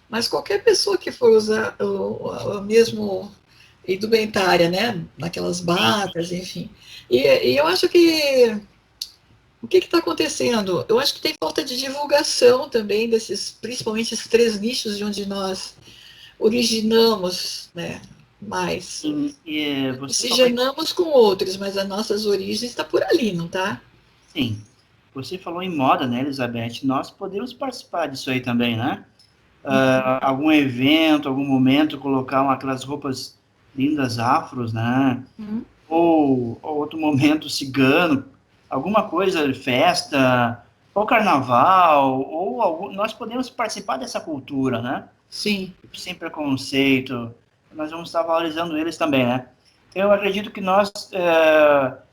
Mas qualquer pessoa que for usar o mesmo indumentária, né? Naquelas batas, enfim. E eu acho que o que está acontecendo? Eu acho que tem falta de divulgação também desses, principalmente esses três nichos de onde nós originamos, né? Mais. Miscigenamos com outros, mas as nossas origens estão por ali, não tá? Sim. Você falou em moda, né, Elizabeth? Nós podemos participar disso aí também, né? Algum evento, algum momento, colocar aquelas roupas lindas afros, né? Ou outro momento cigano, alguma coisa, festa, ou carnaval, nós podemos participar dessa cultura, né? Sim. Sem preconceito, nós vamos estar valorizando eles também, né? Eu acredito que nós,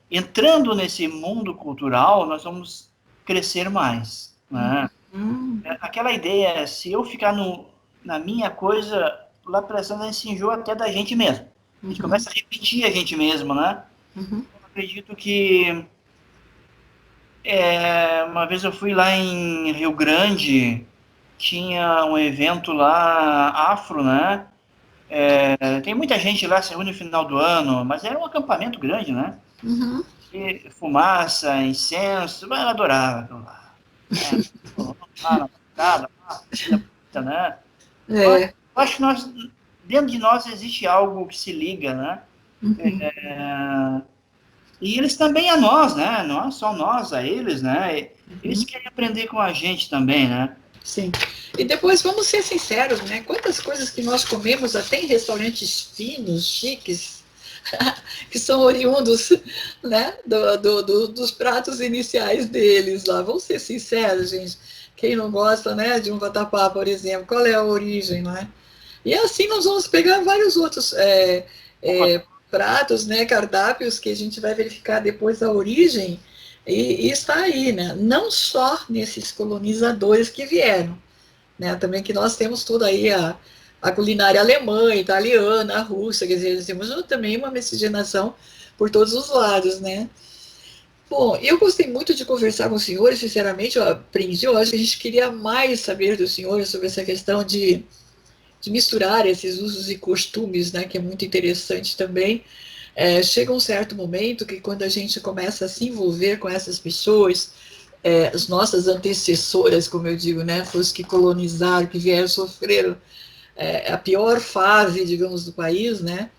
entrando nesse mundo cultural, nós vamos crescer mais, né? Aquela ideia, se eu ficar na minha coisa, lá prestando, a gente se enjoa até da gente mesmo. A gente começa a repetir a gente mesmo, né? Eu acredito que uma vez eu fui lá em Rio Grande, tinha um evento lá afro, né? Tem muita gente lá, se reúne no final do ano, mas era um acampamento grande, né? E fumaça, incenso, eu adorava aquilo lá. Né? Eu acho que dentro de nós existe algo que se liga, né? E eles também a nós, né? Não é só nós a eles, né? Eles querem aprender com a gente também, né? Sim. E depois, vamos ser sinceros, né? Quantas coisas que nós comemos até em restaurantes finos, chiques, que são oriundos, né, dos pratos iniciais deles lá. Vamos ser sinceros, gente. Quem não gosta, né, de um vatapá, por exemplo, qual é a origem, né? E assim nós vamos pegar vários outros pratos, né, cardápios que a gente vai verificar depois a origem e está aí, né? Não só nesses colonizadores que vieram, né? Também que nós temos tudo aí a culinária alemã, italiana, russa, quer dizer, temos também uma miscigenação por todos os lados, né? Bom, eu gostei muito de conversar com o senhor, sinceramente, eu aprendi, eu acho que a gente queria mais saber do senhor sobre essa questão de misturar esses usos e costumes, né, que é muito interessante também. Chega um certo momento que quando a gente começa a se envolver com essas pessoas, as nossas antecessoras, como eu digo, né, os que colonizaram, que vieram sofrer a pior fase, digamos, do país, né,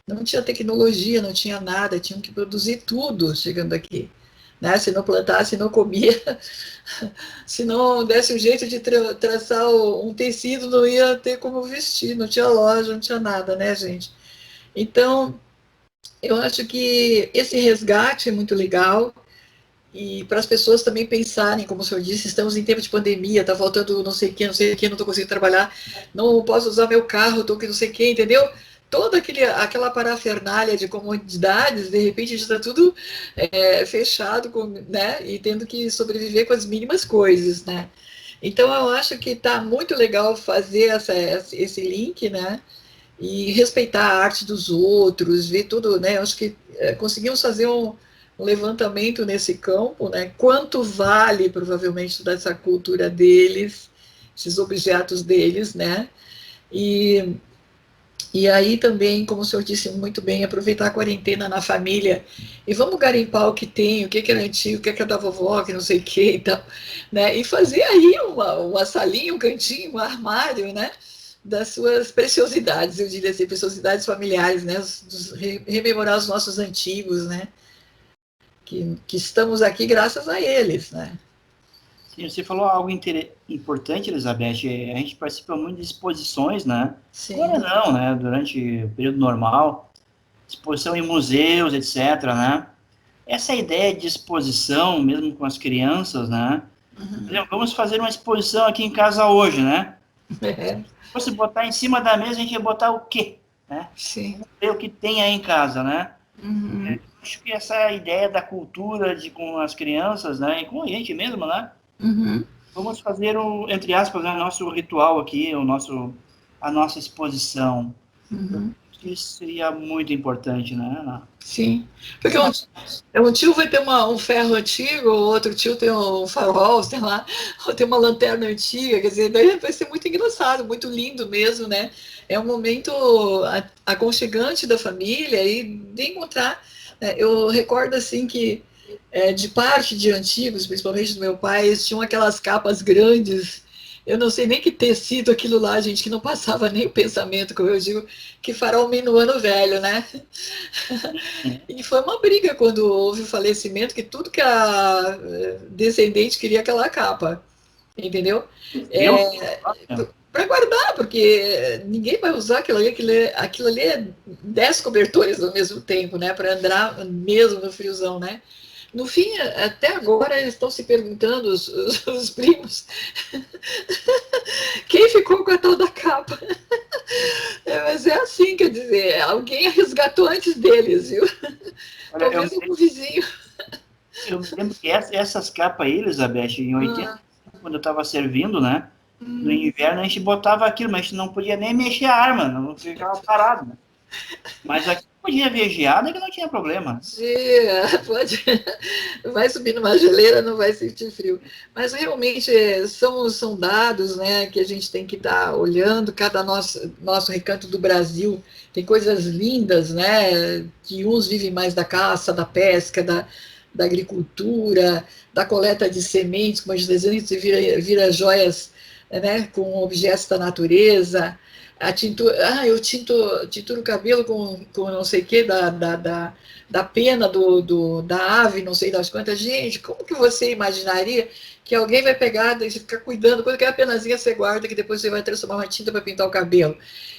não tinha tecnologia, não tinha nada, tinham que produzir tudo chegando aqui. Né? Se não plantasse, não comia. Se não desse um jeito de traçar um tecido, não ia ter como vestir, não tinha loja, não tinha nada, né, gente? Então, eu acho que esse resgate é muito legal e para as pessoas também pensarem, como o senhor disse, estamos em tempo de pandemia, está faltando não sei o que, não estou conseguindo trabalhar, não posso usar meu carro, estou que não sei o que, entendeu? Toda aquela parafernália de comodidades, de repente está tudo fechado, né? E tendo que sobreviver com as mínimas coisas, né? Então eu acho que está muito legal fazer esse link, né? E respeitar a arte dos outros, ver tudo, né? Eu acho que conseguimos fazer um levantamento nesse campo, né? Quanto vale provavelmente toda essa cultura deles, esses objetos deles, né? E aí também, como o senhor disse muito bem, aproveitar a quarentena na família e vamos garimpar o que tem, o que é antigo, o que é da vovó, que não sei o que e tal, né? E fazer aí uma salinha, um cantinho, um armário, né? Das suas preciosidades, eu diria assim, preciosidades familiares, né? Rememorar os nossos antigos, né? Que estamos aqui graças a eles, né? Sim, você falou algo importante, Elizabeth. A gente participa muito de exposições, né? Sim. Agora não, né? Durante o período normal, exposição em museus, etc., né? Essa ideia de exposição, mesmo com as crianças, né? Por exemplo, vamos fazer uma exposição aqui em casa hoje, né? Se fosse botar em cima da mesa, a gente ia botar o quê? Né? Sim. Vamos ver o que tem aí em casa, né? Acho que essa ideia da cultura com as crianças, né? E com a gente mesmo, né? Vamos fazer entre aspas, né, nosso ritual aqui, a nossa exposição. isso seria muito importante, né, Ana? Sim, porque um tio vai ter um ferro antigo, o outro tio tem um farol, sei lá, ou tem uma lanterna antiga, quer dizer, daí vai ser muito engraçado, muito lindo mesmo, né? É um momento aconchegante da família e de encontrar. Né? Eu recordo, assim, que de parte de antigos, principalmente do meu pai, eles tinham aquelas capas grandes. Eu não sei nem que tecido aquilo lá, gente, que não passava nem o pensamento, como eu digo, que fará um no ano velho, né? E foi uma briga quando houve o falecimento, que tudo que a descendente queria aquela capa, entendeu? Viu? Para guardar, porque ninguém vai usar aquilo ali é 10 cobertores ao mesmo tempo, né? Para andar mesmo no friozão, né? No fim, até agora, eles estão se perguntando, os primos, quem ficou com a tal da capa? Mas é assim, quer dizer, alguém resgatou antes deles, viu? Olha, Talvez algum vizinho. eu me lembro que essas capas aí, Elizabeth, em 80, quando eu estava servindo, né? No inverno a gente botava aquilo, mas a gente não podia nem mexer a arma, não ficava parado, né? Mas aqui podia ver geada que não tinha problema. Pode, vai subir numa geleira, não vai sentir frio. Mas realmente são dados, né, que a gente tem que estar olhando, cada nosso recanto do Brasil tem coisas lindas, né, que uns vivem mais da caça, da pesca, da agricultura, da coleta de sementes, como a gente desenha, vira joias, né, com objetos da natureza. A tintura, eu tinturo o cabelo com não sei o que, da pena da ave, não sei das quantas. Gente, como que você imaginaria que alguém vai pegar e ficar cuidando, quando aquela penazinha você guarda, que depois você vai transformar uma tinta para pintar o cabelo?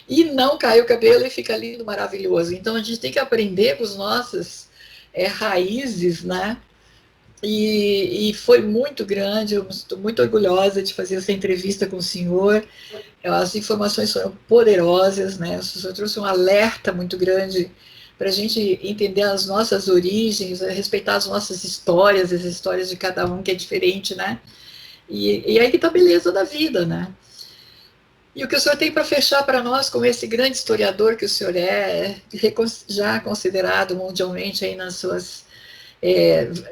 E não cai o cabelo e fica lindo, maravilhoso. Então a gente tem que aprender com as nossas raízes, né? E foi muito grande, eu estou muito orgulhosa de fazer essa entrevista com o senhor. As informações foram poderosas, né? O senhor trouxe um alerta muito grande para a gente entender as nossas origens, respeitar as nossas histórias, as histórias de cada um, que é diferente, né? E aí que está a beleza da vida, né? E o que o senhor tem para fechar para nós, como esse grande historiador que o senhor já considerado mundialmente aí nas suas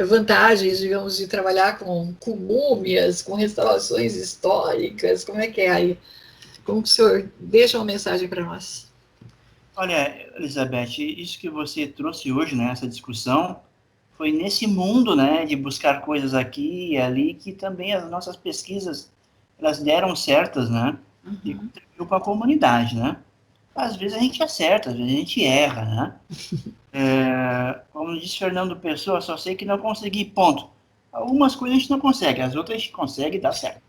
vantagens, digamos, de trabalhar com múmias, com restaurações históricas, como é que é aí? Como que o senhor deixa uma mensagem para nós? Olha, Elizabeth, isso que você trouxe hoje, né, essa discussão, foi nesse mundo, né, de buscar coisas aqui e ali, que também as nossas pesquisas, elas deram certas, né, e contribuiu para a comunidade, né. Às vezes a gente acerta, às vezes a gente erra, né. Como disse Fernando Pessoa, só sei que não consegui, ponto. Algumas coisas a gente não consegue, as outras a gente consegue e dá certo.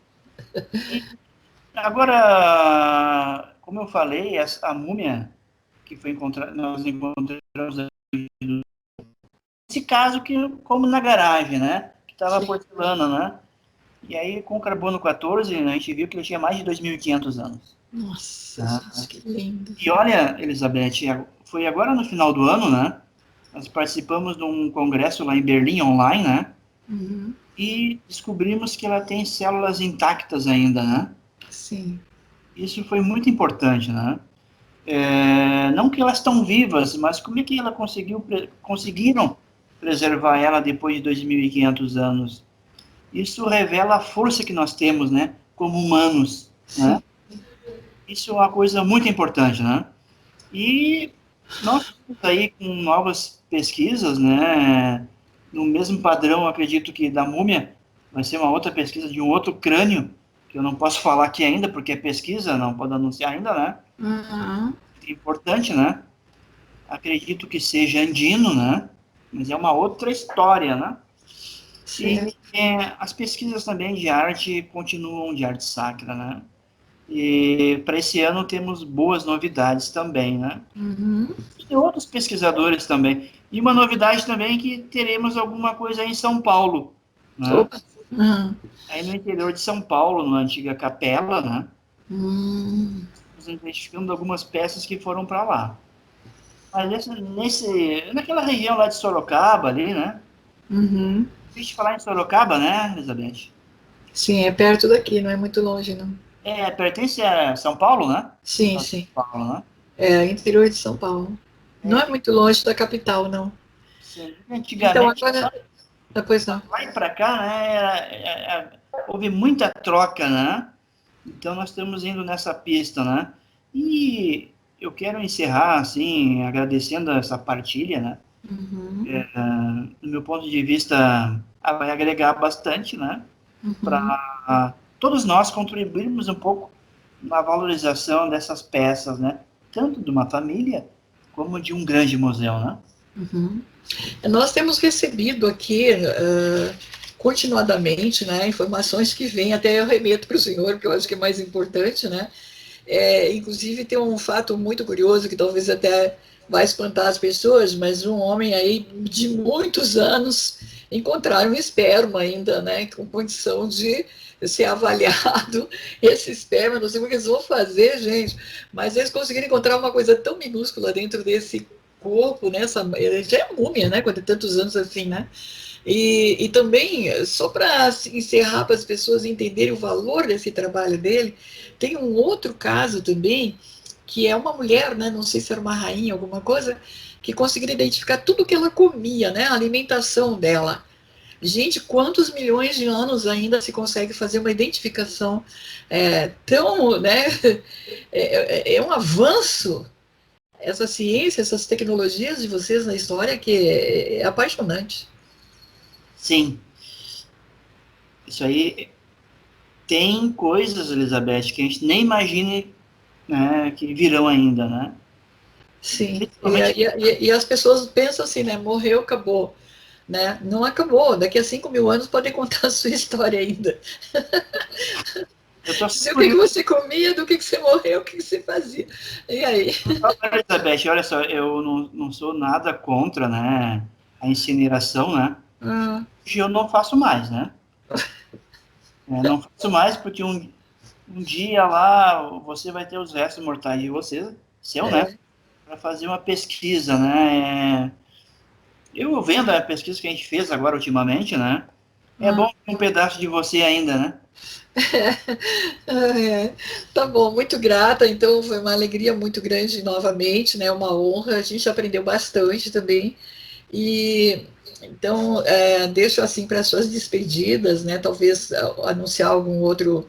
E agora, como eu falei, a múmia que foi encontrada, nós encontramos esse caso que, como na garagem, né? Que estava porcelana, né? E aí, com carbono 14, a gente viu que ele tinha mais de 2.500 anos. Nossa, gente, que lindo. E olha, Elizabeth, foi agora no final do ano, né? Nós participamos de um congresso lá em Berlim, online, né? E descobrimos que ela tem células intactas ainda, né? Sim. Isso foi muito importante, né? Não que elas estão vivas, mas como é que ela conseguiram preservar ela depois de 2.500 anos? Isso revela a força que nós temos, né? Como humanos, né? Isso é uma coisa muito importante, né? E nós estamos aí com novas pesquisas, né? No mesmo padrão, acredito que da múmia, vai ser uma outra pesquisa de um outro crânio, que eu não posso falar aqui ainda, porque é pesquisa, não pode anunciar ainda, né? É importante, né? Acredito que seja andino, né? Mas é uma outra história, né? E as pesquisas também de arte continuam, de arte sacra, né? E para esse ano temos boas novidades também, né? E outros pesquisadores também. E uma novidade também é que teremos alguma coisa aí em São Paulo, né? Aí no interior de São Paulo, na antiga capela, né? Estamos identificando algumas peças que foram para lá. Mas naquela região lá de Sorocaba, ali, né? Deixa eu falar em Sorocaba, né, Elizabeth? Sim, é perto daqui, não é muito longe, não. Pertence a São Paulo, né? Sim, sim. São Paulo, né? Interior de São Paulo. Não é muito longe da capital, não. Sim. Então, Antigamente, agora, depois não. lá e para cá, né, houve muita troca, né? Então, nós estamos indo nessa pista, né? E eu quero encerrar, assim, agradecendo essa partilha, né? Uhum, Do meu ponto de vista, ela vai agregar bastante, né? uhum. Para todos nós contribuirmos um pouco na valorização dessas peças, né? Tanto de uma família como de um grande museu, né? Uhum. Nós temos recebido aqui continuadamente, né, informações que vêm, até eu remeto para o senhor, porque eu acho que é mais importante, né? Inclusive tem um fato muito curioso que talvez até vai espantar as pessoas, mas um homem aí de muitos anos encontraram um esperma ainda, né, com condição de ser avaliado esse esperma, não sei o que eles vão fazer, gente, mas eles conseguiram encontrar uma coisa tão minúscula dentro desse corpo, né, ele já é múmia, né, com tantos anos assim, né, e também, só para encerrar, para as pessoas entenderem o valor desse trabalho dele, tem um outro caso também, que é uma mulher, né, não sei se era uma rainha, alguma coisa, que conseguiram identificar tudo que ela comia, né, a alimentação dela. Gente, quantos milhões de anos ainda se consegue fazer uma identificação tão, né, é um avanço, essa ciência, essas tecnologias de vocês na história que é apaixonante. Sim, isso aí tem coisas, Elizabeth, que a gente nem imagina, né, que virão ainda, né? Sim, Principalmente, e as pessoas pensam assim, né? Morreu, acabou. Né? Não acabou. Daqui a 5.000 anos podem contar a sua história ainda. eu estou Dizer o que curioso, você comia, do que você morreu, o que você fazia. E aí? Elizabeth, olha só, eu não sou nada contra, né, a incineração, né? Ah, Hoje eu não faço mais, né? Não faço mais porque um dia lá você vai ter os restos mortais de você, seu, né? é, Para fazer uma pesquisa, né? Eu vendo a pesquisa que a gente fez agora ultimamente, né? É bom ah, ter um pedaço de você ainda, né? é. Tá bom, muito grata. Então, foi uma alegria muito grande novamente, né? Uma honra. A gente aprendeu bastante também. E então, deixo assim para as suas despedidas, né? Talvez anunciar algum outro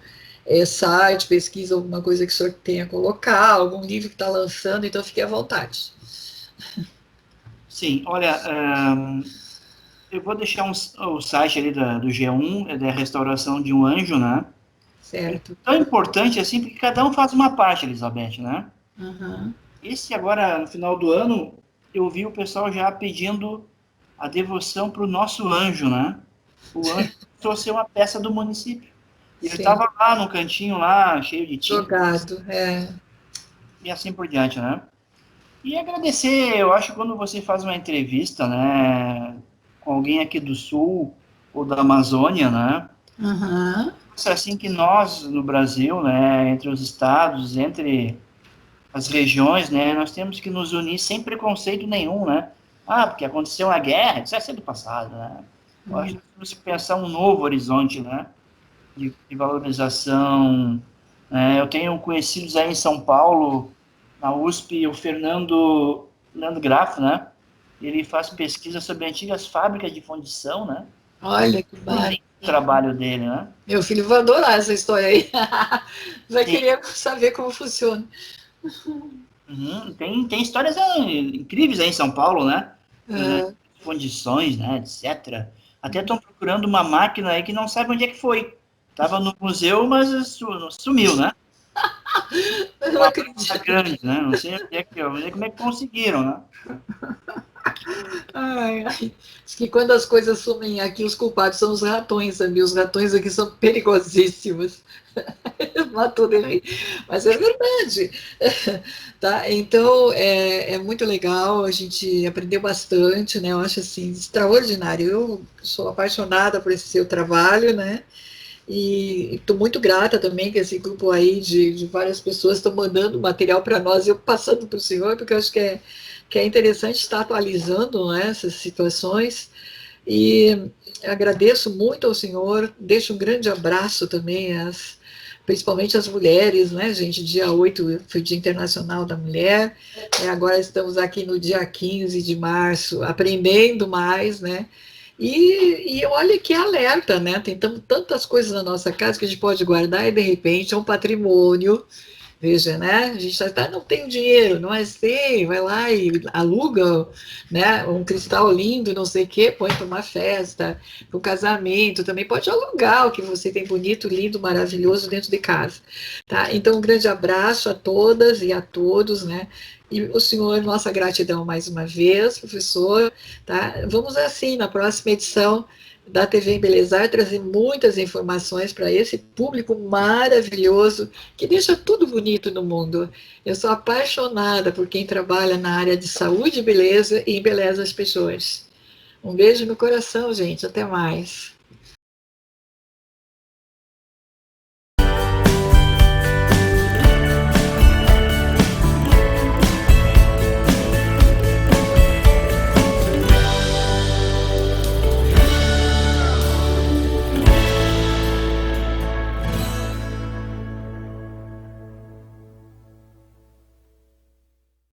site, pesquisa, alguma coisa que o senhor tenha a colocar, algum livro que está lançando, então fique à vontade. Sim, olha, eu vou deixar o site ali do G1, é da restauração de um anjo, né? É Certo. tão importante assim, porque cada um faz uma parte, Elizabeth, né? Aham. Esse agora, no final do ano, eu vi o pessoal já pedindo a devoção para o nosso anjo, né? O anjo trouxe uma peça do município. E ele Sim, estava lá no cantinho, lá, cheio de tinta, jogado. e assim por diante, né? E agradecer, eu acho que quando você faz uma entrevista, né, com alguém aqui do Sul ou da Amazônia, né, Aham. é assim que nós, no Brasil, né, entre os estados, entre as regiões, né, nós temos que nos unir sem preconceito nenhum, né? Ah, porque aconteceu uma guerra, isso é ser do passado, né? Eu acho que nós temos que pensar um novo horizonte, né, de valorização. Eu tenho conhecidos aí em São Paulo, na USP, o Fernando Graff, né? Ele faz pesquisa sobre antigas fábricas de fundição, né? Olha que Muito barato. lindo o trabalho dele, né? Meu filho vai adorar essa história aí. Vai Sim. querer saber como funciona. Uhum. Tem histórias incríveis aí em São Paulo, né? Ah, Fundições, né, etc. Até estão procurando uma máquina aí que não sabe onde é que foi. Estava no museu, mas sumiu, né? eu não Uma massa acredito. grande, né? Não sei onde é que, como é que conseguiram, né? Ai, ai. Diz que quando as coisas sumem aqui, os culpados são os ratões, sabia? Os ratões aqui são perigosíssimos. Matou de rir. Mas é verdade. Tá? Então, é muito legal, a gente aprendeu bastante, né? Eu acho assim, extraordinário. Eu sou apaixonada por esse seu trabalho, né? E estou muito grata também que esse grupo aí de várias pessoas estão mandando material para nós, eu passando para o senhor, porque eu acho que é interessante estar atualizando, né, essas situações. E agradeço muito ao senhor, deixo um grande abraço também principalmente as mulheres, né, gente? Dia 8 foi o Dia Internacional da Mulher, agora estamos aqui no dia 15 de março, aprendendo mais, né? E olha que alerta, né? Tem tantas coisas na nossa casa que a gente pode guardar e, de repente, é um patrimônio. Veja, né? A gente não tem dinheiro, não é assim, vai lá e aluga, né, um cristal lindo, não sei o quê, põe para uma festa, para um casamento, também pode alugar o que você tem bonito, lindo, maravilhoso dentro de casa, tá? Então, um grande abraço a todas e a todos, né? E o senhor, nossa gratidão mais uma vez, professor, tá? Vamos assim, na próxima edição da TV Embelezar, trazer muitas informações para esse público maravilhoso que deixa tudo bonito no mundo. Eu sou apaixonada por quem trabalha na área de saúde e beleza e embeleza as pessoas. Um beijo no coração, gente. Até mais.